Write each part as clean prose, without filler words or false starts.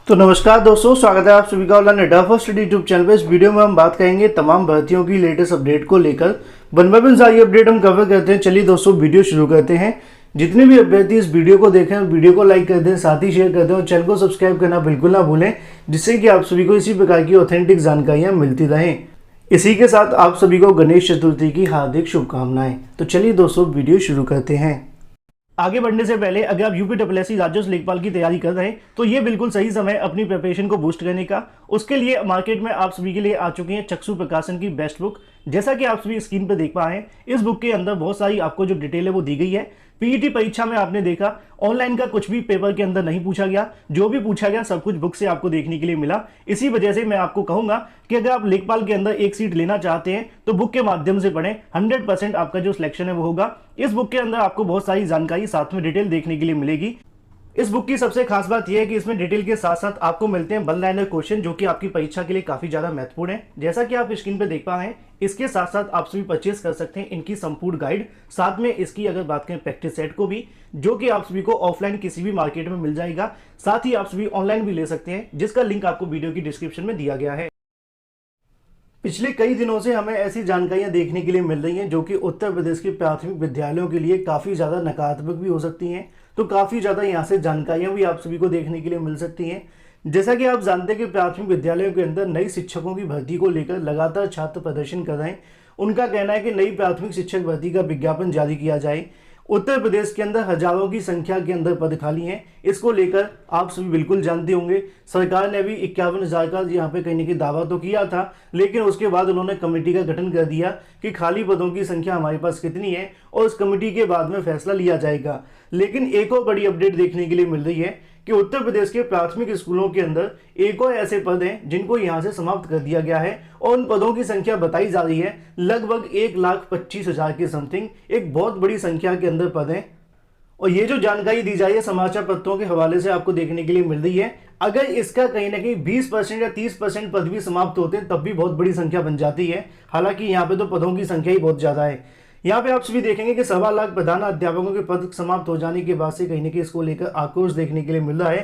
तो नमस्कार दोस्तों, स्वागत है आप सभी का ऑनलाइन अड्डा फर्स्ट स्टडी यूट्यूब चैनल पे। इस वीडियो में हम बात करेंगे तमाम भर्तियों की लेटेस्ट अपडेट को लेकर। वन बाय वन सारी अपडेट हम कवर करते हैं। चलिए दोस्तों वीडियो शुरू करते हैं। जितने भी अभ्यर्थी इस वीडियो को देखें, वीडियो को लाइक कर दें, साथ ही शेयर कर दें और चैनल को सब्सक्राइब करना बिल्कुल ना भूलें, जिससे कि आप सभी को इसी प्रकार की ऑथेंटिक जानकारियाँ मिलती रहें। इसी के साथ आप सभी को गणेश चतुर्थी की हार्दिक शुभकामनाएं। तो चलिए दोस्तों वीडियो शुरू करते हैं। आगे बढ़ने से पहले अगर आप यूपीएससी राज्योत्सव लेखपाल की तैयारी कर रहे हैं तो ये बिल्कुल सही समय अपनी प्रिपरेशन को बूस्ट करने का। उसके लिए मार्केट में आप सभी के लिए आ चुकी है चक्षु प्रकाशन की बेस्ट बुक। जैसा कि आप सभी स्क्रीन पर देख पा रहे हैं, इस बुक के अंदर बहुत सारी आपको जो डिटेल है वो दी गई है। पीईटी परीक्षा में आपने देखा ऑनलाइन का कुछ भी पेपर के अंदर नहीं पूछा गया, जो भी पूछा गया सब कुछ बुक से आपको देखने के लिए मिला। इसी वजह से मैं आपको कहूंगा कि अगर आप लेखपाल के अंदर एक सीट लेना चाहते हैं तो बुक के माध्यम से पढ़ें। 100% आपका जो सिलेक्शन है वो होगा। इस बुक के अंदर आपको बहुत सारी जानकारी साथ में डिटेल देखने के लिए मिलेगी। इस बुक की सबसे खास बात यह है कि इसमें डिटेल के साथ साथ आपको मिलते हैं वन लाइनर क्वेश्चन, जो कि आपकी परीक्षा के लिए काफी ज्यादा महत्वपूर्ण है। जैसा कि आप स्क्रीन पर देख पा रहे हैं, इसके साथ साथ आप सभी परचेस कर सकते हैं इनकी संपूर्ण गाइड, साथ में इसकी अगर बात करें प्रैक्टिस सेट को भी, जो कि आप सभी को ऑफलाइन किसी भी मार्केट में मिल जाएगा। साथ ही आप सभी ऑनलाइन भी ले सकते हैं, जिसका लिंक आपको वीडियो की डिस्क्रिप्शन में दिया गया है। पिछले कई दिनों से हमें ऐसी जानकारियां देखने के लिए मिल रही हैं जो कि उत्तर प्रदेश के प्राथमिक विद्यालयों के लिए काफ़ी ज़्यादा नकारात्मक भी हो सकती हैं। तो काफ़ी ज़्यादा यहाँ से जानकारियां भी आप सभी को देखने के लिए मिल सकती हैं। जैसा कि आप जानते हैं कि प्राथमिक विद्यालयों के अंदर नई शिक्षकों की भर्ती को लेकर लगातार छात्र प्रदर्शन कर रहे हैं। उनका कहना है कि नई प्राथमिक शिक्षक भर्ती का विज्ञापन जारी किया जाए। उत्तर प्रदेश के अंदर हजारों की संख्या के अंदर पद खाली हैं। इसको लेकर आप सभी बिल्कुल जानते होंगे, सरकार ने भी 51,000 का यहाँ पे कहने की दावा तो किया था, लेकिन उसके बाद उन्होंने कमेटी का गठन कर दिया कि खाली पदों की संख्या हमारे पास कितनी है और उस कमेटी के बाद में फैसला लिया जाएगा। लेकिन एक और बड़ी अपडेट देखने के लिए मिल रही है कि उत्तर प्रदेश के प्राथमिक स्कूलों के अंदर एक और ऐसे पद हैं जिनको यहां से समाप्त कर दिया गया है और उन पदों की संख्या बताई जा रही है लगभग 1,25,000 के समथिंग। एक बहुत बड़ी संख्या के अंदर पद हैं और ये जो जानकारी दी जा रही है समाचार पत्रों के हवाले से आपको देखने के लिए मिल रही है। अगर इसका कहीं ना कहीं 20% या 30% पद भी समाप्त होते हैं तब भी बहुत बड़ी संख्या बन जाती है। हालांकि यहाँ पे तो पदों की संख्या ही बहुत ज्यादा है। यहाँ पे आप सभी देखेंगे कि 1.25 लाख प्रधान अध्यापकों के पद समाप्त हो जाने के बाद से कहीं ना कहीं इसको लेकर आक्रोश देखने के लिए मिल रहा है।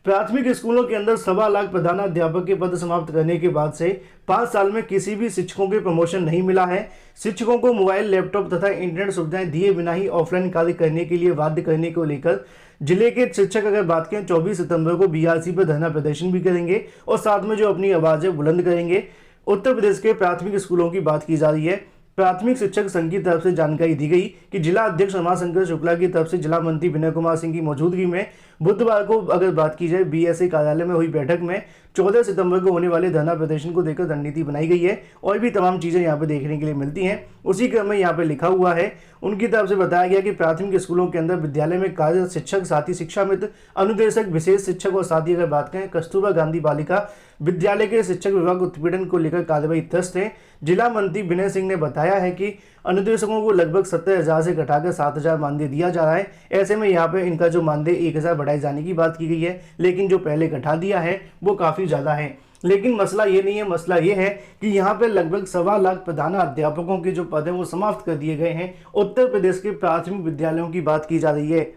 प्राथमिक स्कूलों के अंदर 1.25 लाख प्रधान अध्यापक के पद समाप्त करने के बाद से 5 साल में किसी भी शिक्षकों के प्रमोशन नहीं मिला है। शिक्षकों को मोबाइल, लैपटॉप तथा इंटरनेट सुविधाएं दिए बिना ही ऑफलाइन कार्य करने के लिए बाध्य करने को लेकर जिले के शिक्षक अगर बात करें 24 सितंबर को बीआरसी पर धरना प्रदर्शन भी करेंगे और साथ में जो अपनी आवाजें बुलंद करेंगे। उत्तर प्रदेश के प्राथमिक स्कूलों की बात की जा रही है। प्राथमिक शिक्षक संघ की तरफ से जानकारी दी गई कि जिला अध्यक्ष रमाशंकर शुक्ला की तरफ से जिला मंत्री विनय कुमार सिंह की मौजूदगी में बुधवार को अगर बात की जाए बीएसए कार्यालय में हुई बैठक में 14 सितंबर को होने वाले धरना प्रदर्शन को देखकर रणनीति बनाई गई है और भी तमाम चीजें यहाँ पे देखने के लिए मिलती हैं। उसी क्रम में यहाँ पे लिखा हुआ है, उनकी तरफ से बताया गया कि प्राथमिक स्कूलों के अंदर विद्यालय में कार्य शिक्षक, साथी शिक्षा मित्र, अनुदेशक, विशेष शिक्षक और साथ ही अगर बात करें कस्तूरबा गांधी बालिका विद्यालय के शिक्षक विभाग उत्पीड़न को लेकर कार्रवाई त्रस्त है। जिला मंत्री विनय सिंह ने बताया है कि अनुदेशकों को लगभग 70,000 से घटाकर 7,000 मानदेय दिया जा रहा है। ऐसे में यहाँ पे इनका जो मानदेय 1,000 बढ़ाए जाने की बात की गई है, लेकिन जो पहले घटा दिया है वो काफी ज्यादा है। लेकिन मसला ये नहीं है, मसला ये है कि यहाँ पे लगभग 1.25 लाख प्रधान अध्यापकों के जो पद हैं वो समाप्त कर दिए गए हैं। उत्तर प्रदेश के प्राथमिक विद्यालयों की बात की जा रही है।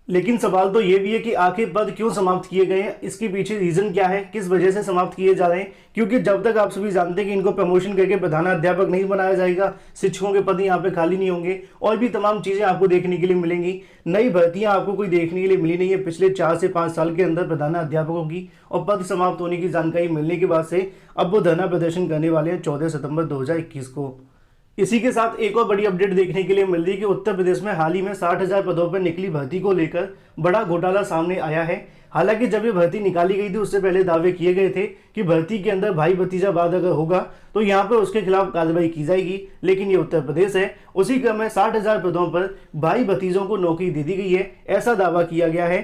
लेकिन सवाल तो ये भी है कि आखिर पद क्यों समाप्त किए गए हैं, इसके पीछे रीजन क्या है, किस वजह से समाप्त किए जा रहे हैं। क्योंकि जब तक आप सभी जानते हैं कि इनको प्रमोशन करके प्रधानाध्यापक नहीं बनाया जाएगा, शिक्षकों के पद यहाँ पे खाली नहीं होंगे और भी तमाम चीजें आपको देखने के लिए मिलेंगी। नई भर्तियां आपको कोई देखने के लिए मिली नहीं है पिछले 4 से 5 साल के अंदर प्रधानाध्यापकों की, और पद समाप्त होने की जानकारी मिलने के बाद से अब वो धरना प्रदर्शन करने वाले हैं 14 सितंबर 2021 को। इसी के साथ एक और बड़ी अपडेट देखने के लिए मिल रही है कि उत्तर प्रदेश में हाल ही में 60,000 पदों पर निकली भर्ती को लेकर बड़ा घोटाला सामने आया है। हालांकि जब ये भर्ती निकाली गई थी उससे पहले दावे किए गए थे कि भर्ती के अंदर भाई भतीजावाद अगर होगा तो यहाँ पर उसके खिलाफ कार्रवाई की जाएगी। लेकिन ये उत्तर प्रदेश है, उसी क्रम में 60,000 पदों पर भाई भतीजों को नौकरी दे दी गई है, ऐसा दावा किया गया है।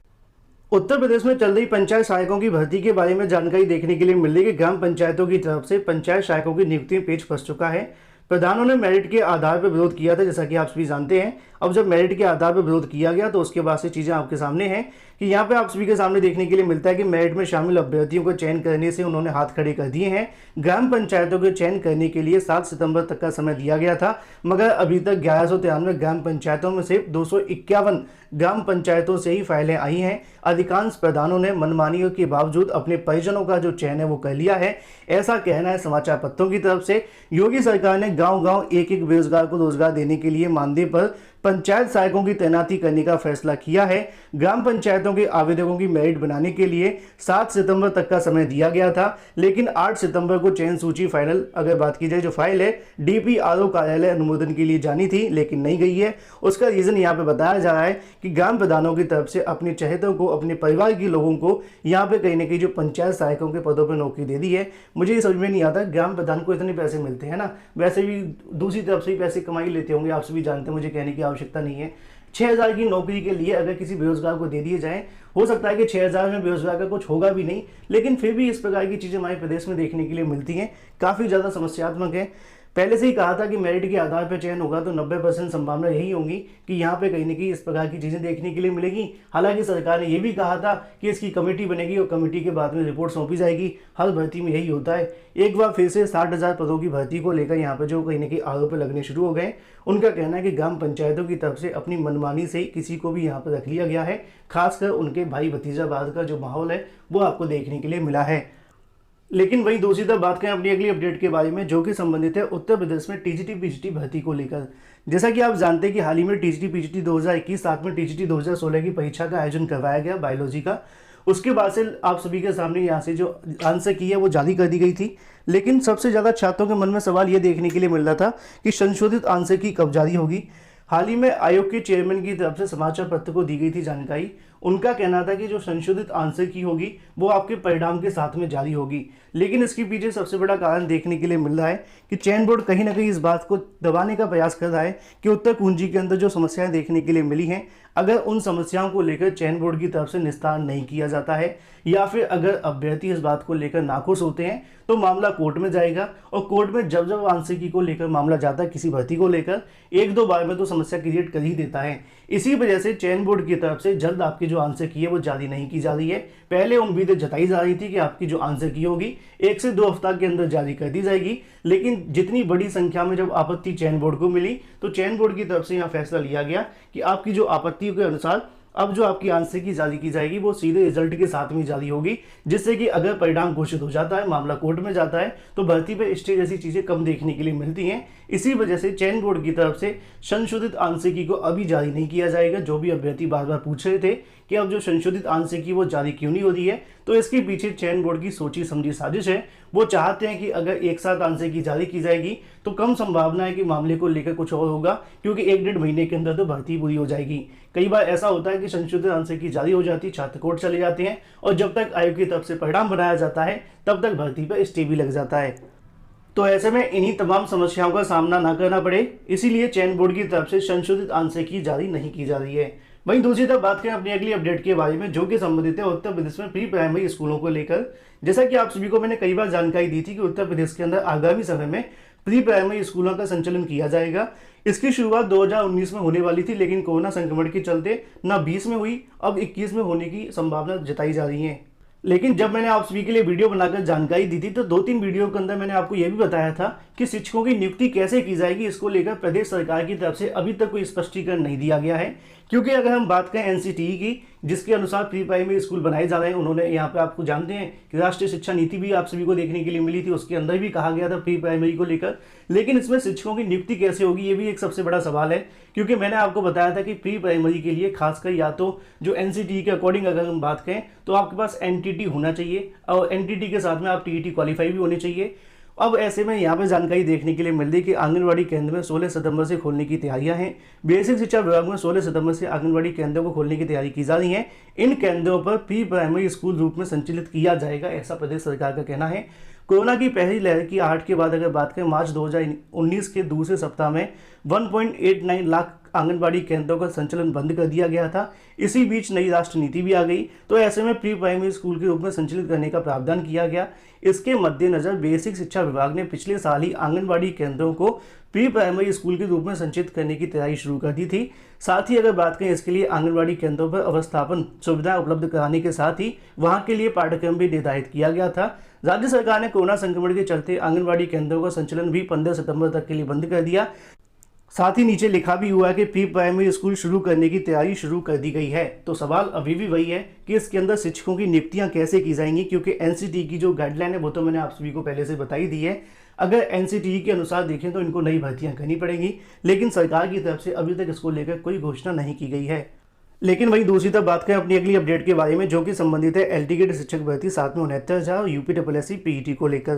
उत्तर प्रदेश में चल रही पंचायत सहायकों की भर्ती के बारे में जानकारी देखने के लिए मिल रही है कि ग्राम पंचायतों की तरफ से पंचायत सहायकों की नियुक्ति में पेच फंस चुका है। प्रधानों ने मेरिट के आधार पर विरोध किया था, जैसा कि आप सभी जानते हैं। अब जब मेरिट के आधार पर विरोध किया गया तो उसके बाद से चीज़ें आपके सामने हैं कि यहाँ पे आप सभी के सामने देखने के लिए मिलता है कि मेरिट में शामिल अभ्यर्थियों को चयन करने से उन्होंने हाथ खड़े कर दिए हैं। ग्राम पंचायतों के चयन करने के लिए 7 सितंबर तक का समय दिया गया था, मगर अभी तक 1193 ग्राम पंचायतों में से 251 ग्राम पंचायतों से ही फाइलें आई हैं। अधिकांश प्रधानों ने मनमानियों के बावजूद अपने परिजनों का जो चयन है वो कर लिया है, ऐसा कहना है समाचार पत्रों की तरफ से। योगी सरकार ने गांव-गांव एक-एक बेरोजगार को रोजगार देने के लिए मानदेय पर पंचायत सहायकों की तैनाती करने का फैसला किया है। ग्राम पंचायतों के आवेदकों की मेरिट बनाने के लिए 7 सितंबर तक का समय दिया गया था, लेकिन 8 सितंबर को चयन सूची फाइनल, अगर बात की जाए जो फाइल है डीपीआरओ कार्यालय अनुमोदन के लिए जानी थी लेकिन नहीं गई है। उसका रीजन यहाँ पे बताया जा रहा है कि ग्राम प्रधानों की तरफ से अपने चहेतों को, अपने परिवार के लोगों को यहाँ पे कहीं ना कहीं जो पंचायत सहायकों के पदों पर नौकरी दे दी है। मुझे ये समझ में नहीं आता, ग्राम प्रधान को इतने पैसे मिलते हैं ना, वैसे भी दूसरी तरफ से ही पैसे कमाई लेते होंगे, आप सभी जानते हैं, मुझे कहने की आवश्यकता नहीं है। 6000 की नौकरी के लिए अगर किसी बेरोजगार को दे दिए जाए, हो सकता है कि 6000 में बेरोजगार का कुछ होगा भी नहीं, लेकिन फिर भी इस प्रकार की चीजें हमारे प्रदेश में देखने के लिए मिलती हैं, काफी ज्यादा समस्यात्मक है। पहले से ही कहा था कि मेरिट के आधार पर चयन होगा तो 90% संभावना यही होगी कि यहाँ पे कहीं ना कहीं इस प्रकार की चीजें देखने के लिए मिलेगी। हालांकि सरकार ने यह भी कहा था कि इसकी कमेटी बनेगी और कमेटी के बाद में रिपोर्ट सौंपी जाएगी। हर भर्ती में यही होता है। एक बार फिर से 60,000 पदों की भर्ती को लेकर यहाँ पे जो कहीं ना कहीं आरोप लगने शुरू हो गए। उनका कहना है कि ग्राम पंचायतों की तरफ से अपनी मनमानी से किसी को भी यहाँ पर रख लिया गया है, खासकर उनके भाई भतीजावाद का जो माहौल है वो आपको देखने के लिए मिला है। लेकिन वहीं दूसरी तरफ बात करें अपनी अगली अपडेट के बारे में, जो कि संबंधित है उत्तर प्रदेश में टीजीटी पीजीटी भर्ती को लेकर। जैसा कि आप जानते हैं कि हाल ही में टीजीटी पीजीटी 2021 साथ में टीजीटी 2016 की परीक्षा का आयोजन करवाया गया बायोलॉजी का। उसके बाद से आप सभी के सामने यहाँ से जो आंसर की है वो जारी कर दी गई थी, लेकिन सबसे ज़्यादा छात्रों के मन में सवाल ये देखने के लिए मिल रहा था कि संशोधित आंसर की कब जारी होगी। हाल ही में आयोग के चेयरमैन की तरफ से समाचार पत्र को दी गई थी जानकारी। उनका कहना था कि जो संशोधित आंसर की होगी वो आपके परिणाम के साथ में जारी होगी, लेकिन इसके पीछे सबसे बड़ा कारण देखने के लिए मिल रहा है कि चयन बोर्ड कहीं ना कहीं इस बात को दबाने का प्रयास कर रहा है कि उत्तर कुंजी के अंदर जो समस्याएं देखने के लिए मिली हैं, अगर उन समस्याओं को लेकर चयन बोर्ड की तरफ से निस्तार नहीं किया जाता है या फिर अगर अभ्यर्थी इस बात को लेकर नाखुश होते हैं तो मामला कोर्ट में जाएगा। और कोर्ट में जब जब आंसर की को लेकर मामला जाता है किसी भर्ती को लेकर, 1-2 बार में तो समस्या क्रिएट कर ही देता है। इसी वजह से चयन बोर्ड की तरफ से जल्द आपकी जो आंसर की है वो जारी नहीं की जा रही है। पहले उम्मीदें जताई जा रही थी कि आपकी जो आंसर की होगी 1 से 2 हफ्ता के अंदर जारी कर दी जाएगी, लेकिन जितनी बड़ी संख्या में जब आपत्ति चयन बोर्ड को मिली तो चयन बोर्ड की तरफ से यह फैसला लिया गया कि आपकी जो आपत्ति के अनुसार अब जो आपकी आंसर की जारी की जाएगी वो सीधे रिजल्ट के साथ में जारी होगी, जिससे कि अगर परिणाम घोषित हो जाता है, मामला कोर्ट में जाता है, तो भर्ती पे स्टे जैसी चीजें कम देखने के लिए मिलती हैं। इसी वजह से चयन बोर्ड की तरफ से संशोधित आंसर की को अभी जारी नहीं किया जाएगा। जो भी अभ्यर्थी बार बार पूछ रहे थे कि अब जो संशोधित आंसर की वो जारी क्यों नहीं हो रही है, तो इसके पीछे चयन बोर्ड की सोची समझी साजिश है। वो चाहते हैं कि अगर एक साथ आंसर की जारी की जाएगी तो कम संभावना है कि मामले को लेकर कुछ और होगा, क्योंकि 1-1.5 महीने के अंदर तो भर्ती पूरी हो जाएगी। कई बार ऐसा होता है कि संशोधित आंसर की जारी हो जाती, छात्र कोर्ट चले जाते हैं और जब तक आयोग की तरफ से परिणाम बनाया जाता है तब तक भर्ती पर स्टे भी लग जाता है। तो ऐसे में इन्हीं तमाम समस्याओं का सामना ना करना पड़े, इसीलिए चयन बोर्ड की तरफ से संशोधित आंसर की जारी नहीं की जा रही है। वहीं दूसरी तरफ बात करें अपनी अगली अपडेट के बारे में, जो कि संबंधित है उत्तर प्रदेश में प्री प्राइमरी स्कूलों को लेकर। जैसा कि आप सभी को मैंने कई बार जानकारी दी थी कि उत्तर प्रदेश के अंदर आगामी समय में प्री प्राइमरी स्कूलों का संचालन किया जाएगा। इसकी शुरुआत 2019 में होने वाली थी, लेकिन कोरोना संक्रमण के चलते ना 20 में हुई, अब 21 में होने की संभावना जताई जा रही है। लेकिन जब मैंने आप सभी के लिए वीडियो बनाकर जानकारी दी थी तो 2-3 वीडियो के अंदर मैंने आपको यह भी बताया था कि शिक्षकों की नियुक्ति कैसे की जाएगी, इसको लेकर प्रदेश सरकार की तरफ से अभी तक कोई स्पष्टीकरण नहीं दिया गया है। क्योंकि अगर हम बात करें एनसीटीई की, जिसके अनुसार प्री प्राइमरी स्कूल बनाए जा रहे हैं, उन्होंने यहाँ पे आपको जानते हैं कि राष्ट्रीय शिक्षा नीति भी आप सभी को देखने के लिए मिली थी, उसके अंदर भी कहा गया था प्री प्राइमरी को लेकर। लेकिन इसमें शिक्षकों की नियुक्ति कैसे होगी, ये भी एक सबसे बड़ा सवाल है। क्योंकि मैंने आपको बताया था कि प्री प्राइमरी के लिए खासकर या तो जो एनसीटीई के अकॉर्डिंग अगर हम बात करें तो आपके पास एनटीटी होना चाहिए और एनटीटी के साथ में आप टीईटी क्वालिफाई भी होने चाहिए। अब ऐसे में यहाँ पे जानकारी देखने के लिए मिल रही कि आंगनबाड़ी केंद्र में 16 सितंबर से खोलने की तैयारियां हैं। बेसिक शिक्षा विभाग में 16 सितंबर से आंगनबाड़ी केंद्रों को खोलने की तैयारी की जा रही है। इन केंद्रों पर प्री प्राइमरी स्कूल रूप में संचालित किया जाएगा, ऐसा प्रदेश सरकार का कहना है। कोरोना की पहली लहर की आहट के बाद अगर बात करें मार्च 2019 के दूसरे सप्ताह में 1.89 लाख आंगनबाड़ी केंद्रों का संचालन बंद कर दिया गया था। इसी बीच नई राष्ट्र नीति भी आ गई, तो ऐसे में प्री प्राइमरी स्कूल के रूप में संचालित करने का प्रावधान किया गया। इसके मद्देनजर बेसिक शिक्षा विभाग ने पिछले साल ही आंगनबाड़ी केंद्रों को प्री प्राइमरी स्कूल के रूप में संचित करने की तैयारी शुरू कर दी थी। साथ ही अगर बात करें इसके लिए आंगनबाड़ी केंद्रों पर अवस्थापन सुविधाएं उपलब्ध कराने के साथ ही वहां के लिए पाठ्यक्रम भी निर्धारित किया गया था। राज्य सरकार ने कोरोना संक्रमण के चलते आंगनबाड़ी केंद्रों का संचालन भी 15 सितंबर तक के लिए बंद कर दिया। साथ ही नीचे लिखा भी हुआ है कि प्री प्राइमरी स्कूल शुरू करने की तैयारी शुरू कर दी गई है। तो सवाल अभी भी वही है कि इसके अंदर शिक्षकों की नियुक्तियां कैसे की जाएंगी, क्योंकि एनसीटी की जो गाइडलाइन है वो तो मैंने आप सभी को पहले से बताई दी है। अगर एनसीटी के अनुसार देखें तो इनको नई भर्तियां करनी पड़ेंगी, लेकिन सरकार की तरफ से अभी तक इसको लेकर कोई घोषणा नहीं की गई है। लेकिन वहीं दूसरी तरफ बात करें अपनी अगली अपडेट के बारे में, जो कि संबंधित है एलटी ग्रेड शिक्षक भर्ती 769,000 और यूपीएससी पीईटी को लेकर।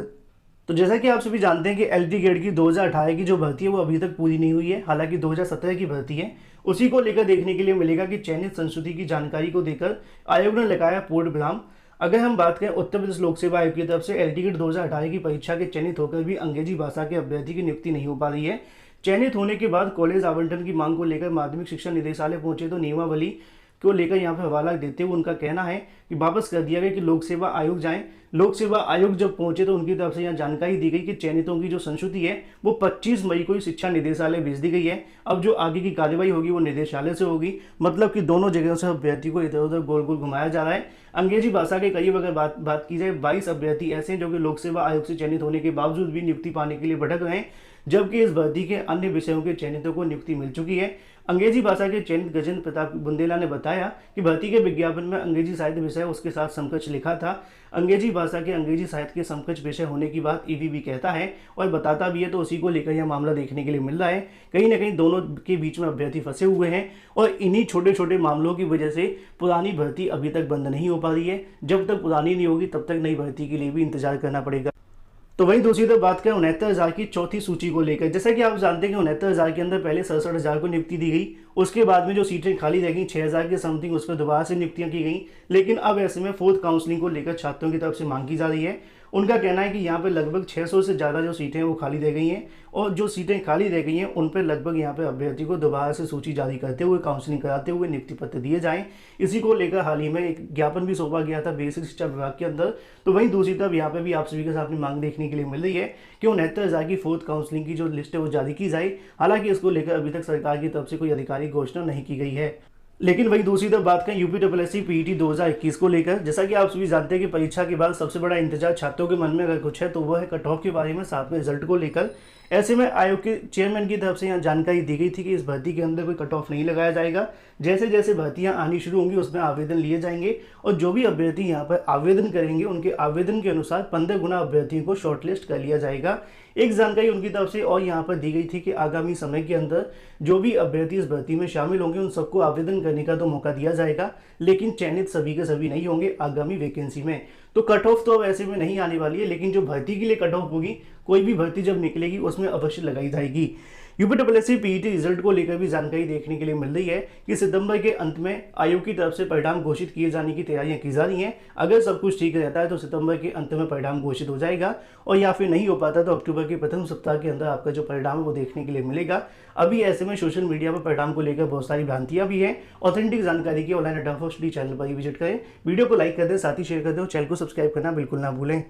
तो जैसा कि आप सभी जानते हैं कि एलटी ग्रेड की 2018 की जो भर्ती है वो अभी तक पूरी नहीं हुई है, हालांकि 2017 की भर्ती है। उसी को लेकर देखने के लिए मिलेगा कि चयनित संस्तुति की जानकारी को देकर आयोग ने लगाया पूर्ण विराम। अगर हम बात करें उत्तर प्रदेश लोक सेवा आयोग की तरफ से एलटी ग्रेड 2018 की परीक्षा के चयनित होकर भी अंग्रेजी भाषा के अभ्यर्थी की नियुक्ति नहीं हो पा रही है। चयनित होने के बाद कॉलेज आवंटन की मांग को लेकर माध्यमिक शिक्षा निदेशालय पहुंचे तो नियमावली को लेकर यहाँ पर हवाला देते हुए उनका कहना है कि वापस कर दिया गया कि लोक सेवा आयोग जाएं। लोक सेवा आयोग जब पहुंचे तो उनकी तरफ से यहाँ जानकारी दी गई कि चयनितों की जो संस्तुति है वो 25 मई को ही शिक्षा निदेशालय भेज दी गई है। अब जो आगे की कार्यवाही होगी वो निदेशालय से होगी, मतलब कि दोनों जगहों से अभ्यर्थी को इधर उधर गोल गोल घुमाया जा रहा है। अंग्रेजी भाषा के करीब अगर बात की जाए 22 अभ्यर्थी ऐसे हैं जो कि लोक सेवा आयोग से चयनित होने के बावजूद भी नियुक्ति पाने के लिए भटक रहे हैं, जबकि इस भर्ती के अन्य विषयों के चयनितों को नियुक्ति मिल चुकी है। अंग्रेजी भाषा के चयनित गजेंद्र प्रताप बुंदेला ने बताया कि भर्ती के विज्ञापन में अंग्रेजी साहित्य विषय उसके साथ समकक्ष लिखा था। अंग्रेजी भाषा के अंग्रेजी साहित्य के समकक्ष विषय होने की बात ईवीबी कहता है और बताता भी है, तो उसी को लेकर यह मामला देखने के लिए मिल रहा है। कहीं ना कहीं दोनों के बीच में अभ्यर्थी फंसे हुए हैं और इन्हीं छोटे छोटे मामलों की वजह से पुरानी भर्ती अभी तक बंद नहीं हो पा रही है। जब तक पुरानी नहीं होगी तब तक नई भर्ती के लिए भी इंतजार करना पड़ेगा। तो वहीं दूसरी तरफ बात करें 69,000 की चौथी सूची को लेकर। जैसा कि आप जानते हैं कि 69,000 के अंदर पहले 67,000 को नियुक्ति दी गई, उसके बाद में जो सीटें खाली रह गई 6,000 के समथिंग उस पर दोबारा से नियुक्तियां की गई। लेकिन अब ऐसे में फोर्थ काउंसलिंग को लेकर छात्रों की तरफ से मांग की जा रही है। उनका कहना है कि यहाँ पर लगभग 600 से ज़्यादा जो सीटें हैं वो खाली रह गई हैं और जो सीटें खाली रह गई हैं उन पर लगभग यहाँ पर अभ्यर्थी को दोबारा से सूची जारी करते हुए काउंसलिंग कराते हुए नियुक्ति पत्र दिए जाएं। इसी को लेकर हाल ही में एक ज्ञापन भी सौंपा गया था बेसिक शिक्षा विभाग के अंदर। तो वहीं दूसरी तरफ यहाँ पर भी आप सभी के सामने मांग देखने के लिए मिल रही है कि 69,000 की फोर्थ काउंसलिंग की जो लिस्ट है वो जारी की जाए। हालांकि इसको लेकर अभी तक सरकार की तरफ से कोई आधिकारिक घोषणा नहीं की गई है। लेकिन वही दूसरी तरफ बात करें यूपीएससी पीईटी 2021 को लेकर, जैसा कि आप सभी जानते हैं कि परीक्षा के बाद सबसे बड़ा इंतजार छात्रों के मन में अगर कुछ है तो वह है कट ऑफ के बारे में, साथ में रिजल्ट को लेकर। ऐसे में आयोग के चेयरमैन की तरफ से यहाँ जानकारी दी गई थी कि इस भर्ती के अंदर कोई कट ऑफ नहीं लगाया जाएगा। जैसे जैसे भर्तियां आनी शुरू होंगी उसमें आवेदन लिए जाएंगे और जो भी अभ्यर्थी यहाँ पर आवेदन करेंगे उनके आवेदन के अनुसार 15 गुना अभ्यर्थियों को शॉर्टलिस्ट कर लिया जाएगा। एक जानकारी उनकी तरफ से और यहाँ पर दी गई थी कि आगामी समय के अंदर जो भी अभ्यर्थी इस भर्ती में शामिल होंगे उन सबको आवेदन करने का तो मौका दिया जाएगा, लेकिन चयनित सभी के सभी नहीं होंगे आगामी वैकेंसी में। तो कट ऑफ तो अब ऐसे में नहीं आने वाली है, लेकिन जो भर्ती के लिए कट ऑफ होगी, कोई भी भर्ती जब निकलेगी उसमें अवश्य लगाई जाएगी। यूपीएससी पीईटी रिजल्ट को लेकर भी जानकारी देखने के लिए मिल रही है कि सितंबर के अंत में आयोग की तरफ से परिणाम घोषित किए जाने की तैयारियां की जा रही हैं। अगर सब कुछ ठीक रहता है तो सितंबर के अंत में परिणाम घोषित हो जाएगा और या फिर नहीं हो पाता तो अक्टूबर के प्रथम सप्ताह के अंदर आपका जो परिणाम है वो देखने के लिए मिलेगा। अभी ऐसे में सोशल मीडिया पर परिणाम को लेकर बहुत सारी भ्रांतियां भी है। ऑथेंटिक जानकारी के ऑनलाइन अड्डा फॉर स्टडी चैनल पर विजिट करें, वीडियो को लाइक कर दें, साथ ही शेयर कर दें और चैनल को सब्सक्राइब करना बिल्कुल ना भूलें।